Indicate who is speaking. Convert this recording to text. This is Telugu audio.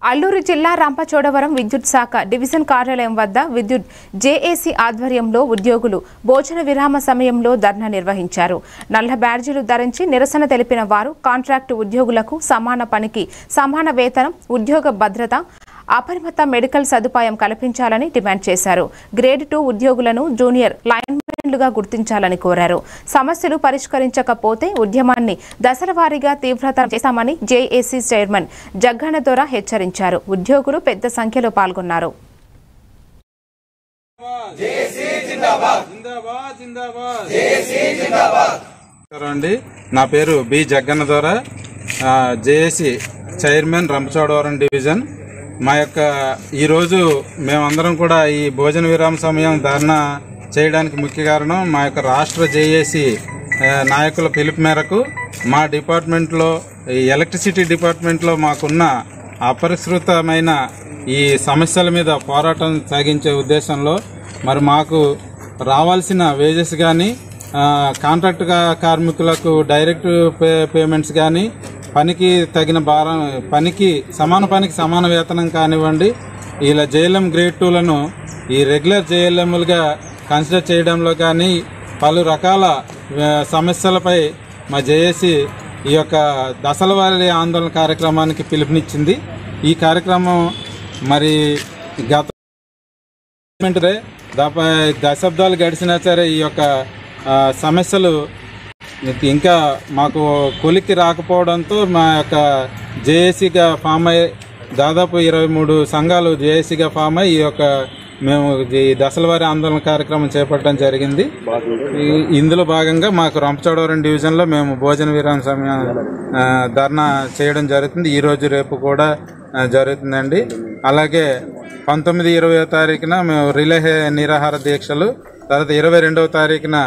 Speaker 1: అల్లూరు జిల్లా రంపచోడవరం విద్యుత్ శాఖ డివిజన్ కార్యాలయం వద్ద విద్యుత్ జేఏసీ ఆధ్వర్యంలో ఉద్యోగులు భోజన విరామ సమయంలో ధర్నా నిర్వహించారు. నల్ల బ్యాడ్జీలు ధరించి నిరసన తెలిపిన వారు కాంట్రాక్టు ఉద్యోగులకు సమాన పనికి సమాన వేతనం, ఉద్యోగ భద్రత, అపరిమిత మెడికల్ సదుపాయం కల్పించాలని డిమాండ్ చేశారు. గ్రేడ్ 2 ఉద్యోగులను జూనియర్ లైన్మెన్లుగా గుర్తించాలని కోరారు. సమస్యలు పరిష్కరించకపోతే ఉద్యమాన్ని దశలవారీగా తీవ్రతరం చేస్తామని జేఏసీ చైర్మన్ జగ్గన్నదొర హెచ్చరించారు. ఉద్యోగులు పెద్ద సంఖ్యలో పాల్గొన్నారు.
Speaker 2: నా పేరు B Jagannadora, JAC chairman Rampachodavaram division. మా యొక్క ఈరోజు మేమందరం కూడా ఈ భోజన విరామ సమయం ధర్నా చేయడానికి ముఖ్య కారణం మా యొక్క రాష్ట్ర జేఏసీ నాయకుల పిలుపు మేరకు మా డిపార్ట్మెంట్లో ఈ ఎలక్ట్రిసిటీ డిపార్ట్మెంట్లో మాకున్న అపరిష్కృతమైన ఈ సమస్యల మీద పోరాటం సాగించే ఉద్దేశంలో మరి మాకు రావాల్సిన వేజెస్ కానీ, కాంట్రాక్ట్ కార్మికులకు డైరెక్ట్ పేమెంట్స్ కానీ, పనికి తగిన భారం, సమాన పనికి సమాన వేతనం కానివ్వండి, ఇలా జేఎల్ఎం గ్రేడ్ 2లను ఈ రెగ్యులర్ జేఎల్ఎంలుగా కన్సిడర్ చేయడంలో కానీ పలు రకాల సమస్యలపై మా జేఏసీ ఈ యొక్క దశల వారీ ఆందోళన కార్యక్రమానికి పిలుపునిచ్చింది. ఈ కార్యక్రమం మరి గత దశాబ్దాలు గడిచినా సరే ఈ యొక్క సమస్యలు ఇంకా మాకు కొలిక్కి రాకపోవడంతో మా యొక్క జేఏసీగా ఫామ్ అయ్యి దాదాపు 23 సంఘాలు జేఏసీగా ఫామ్ అయ్యి ఈ యొక్క మేము ఈ దశల వారీ ఆందోళన కార్యక్రమం చేపట్టడం జరిగింది. ఇందులో భాగంగా మాకు రంపచోడవరం డివిజన్లో మేము భోజన విరామ సమయం ధర్నా చేయడం జరుగుతుంది. ఈరోజు రేపు కూడా జరుగుతుందండి. అలాగే 19, 20వ తారీఖున మేము రిలే నిరాహార దీక్షలు, తర్వాత 22వ తారీఖున